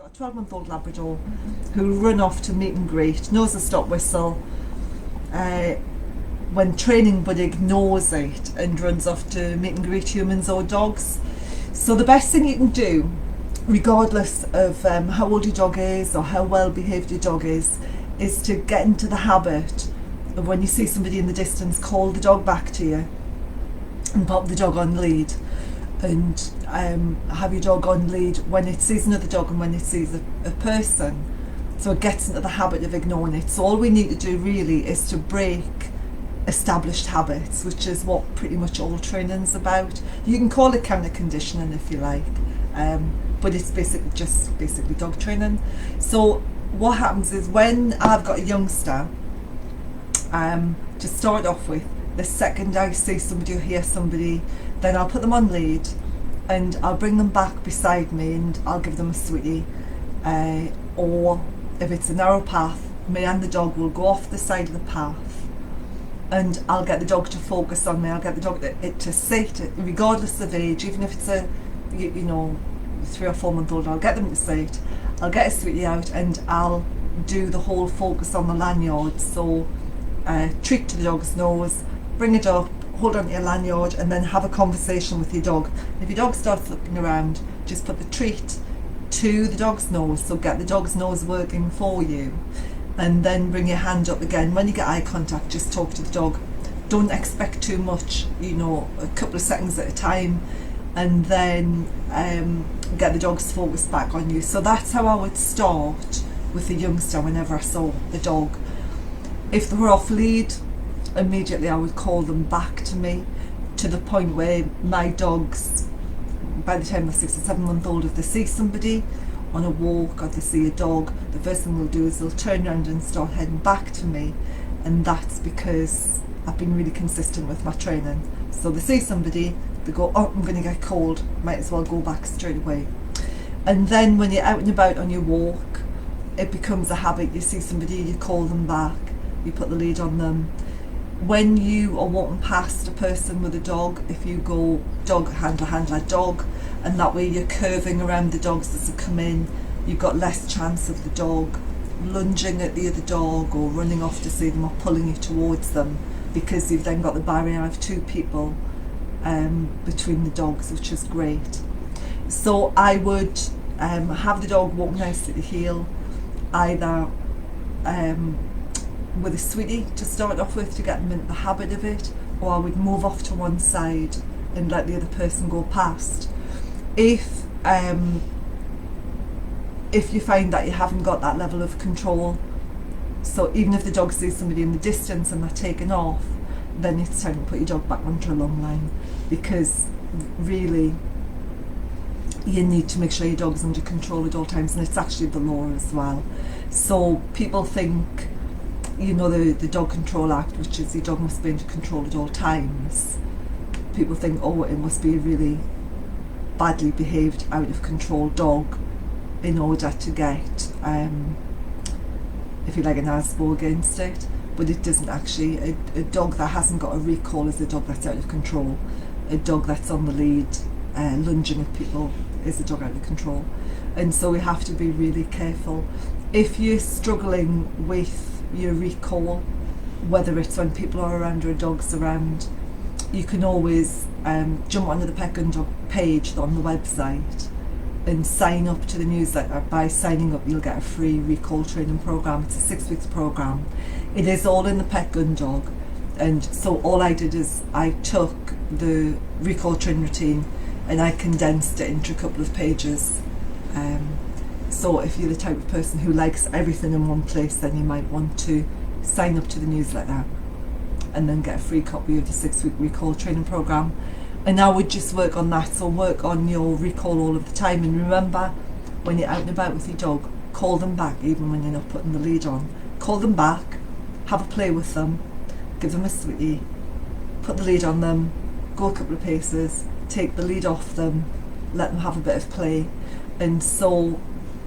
got a 12-month-old Labrador who run off to meet and greet, knows the stop whistle when training, but ignores it and runs off to meet and greet humans or dogs. So the best thing you can do, regardless of how old your dog is or how well behaved your dog is to get into the habit of, when you see somebody in the distance, call the dog back to you and pop the dog on lead, and have your dog on lead when it sees another dog and when it sees a person, so it gets into the habit of ignoring it. So all we need to do really is to break established habits, which is what pretty much all training's about. You can call it counter conditioning if you like, but it's basically dog training. So what happens is, when I've got a youngster, to start off with, the second I see somebody or hear somebody, then I'll put them on lead and I'll bring them back beside me and I'll give them a sweetie, or if it's a narrow path, me and the dog will go off the side of the path and I'll get the dog to focus on me. I'll get the dog to sit, regardless of age, even if it's a 3 or 4 month old, I'll get them to sit. I'll get a sweetie out and I'll do the whole focus on the lanyard. So treat to the dog's nose, bring it up, hold on to your lanyard, and then have a conversation with your dog. If your dog starts looking around, just put the treat to the dog's nose, so get the dog's nose working for you, and then bring your hand up again. When you get eye contact, just talk to the dog. Don't expect too much, a couple of seconds at a time, and then get the dog's focus back on you. So that's how I would start with a youngster whenever I saw the dog. If they were off lead, immediately I would call them back to me, to the point where my dogs, by the time they're 6 or 7 months old, if they see somebody on a walk or they see a dog, the first thing they'll do is they'll turn around and start heading back to me, and that's because I've been really consistent with my training. So they see somebody, they go, oh, I'm going to get cold, might as well go back straight away. And then when you're out and about on your walk, it becomes a habit. You see somebody, you call them back, you put the lead on them. When you are walking past a person with a dog, if you go dog, handler, dog, and that way you're curving around the dogs as they come in, you've got less chance of the dog lunging at the other dog or running off to see them or pulling you towards them, because you've then got the barrier of 2 people between the dogs, which is great. So I would have the dog walk nice at the heel, either with a sweetie to start off with to get them into the habit of it, or I would move off to one side and let the other person go past. If you find that you haven't got that level of control, so even if the dog sees somebody in the distance and they're taken off, then it's time to put your dog back onto a long line, because really you need to make sure your dog's under control at all times, and it's actually the law as well. So people think, the Dog Control Act, which is your dog must be under control at all times. People think, oh, it must be a really badly behaved, out of control dog in order to get, if you like, an ASBO against it. But it doesn't actually. A dog that hasn't got a recall is a dog that's out of control. A dog that's on the lead, lunging at people, is a dog out of control. And so we have to be really careful. If you're struggling with your recall, whether it's when people are around or a dog's around, you can always jump onto the Pet Gun Dog page on the website and sign up to the newsletter. By signing up, you'll get a free recall training program. It's a 6 weeks program. It is all in the Pet Gun Dog, and so all I did is I took the recall training routine and I condensed it into a couple of pages. So if you're the type of person who likes everything in one place, then you might want to sign up to the newsletter and then get a free copy of the 6 week recall training program. And I would just work on that. So work on your recall all of the time, and remember, when you're out and about with your dog, call them back even when you're not putting the lead on. Call them back, have a play with them, give them a sweetie, put the lead on them, go a couple of paces, take the lead off them, let them have a bit of play. And so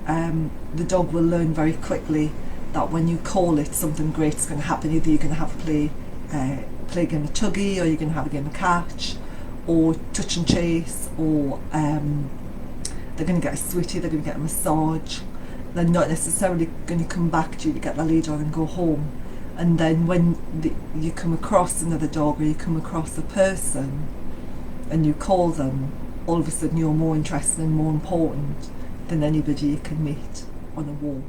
the dog will learn very quickly that when you call it, something great's going to happen. Either you're going to have a play a game of tuggy, or you're going to have a game of catch, or touch and chase, or they're going to get a sweetie, they're going to get a massage. They're not necessarily going to come back to you to get their lead on and go home. And then when you come across another dog, or you come across a person and you call them, all of a sudden you're more interested and more important than anybody you can meet on a walk.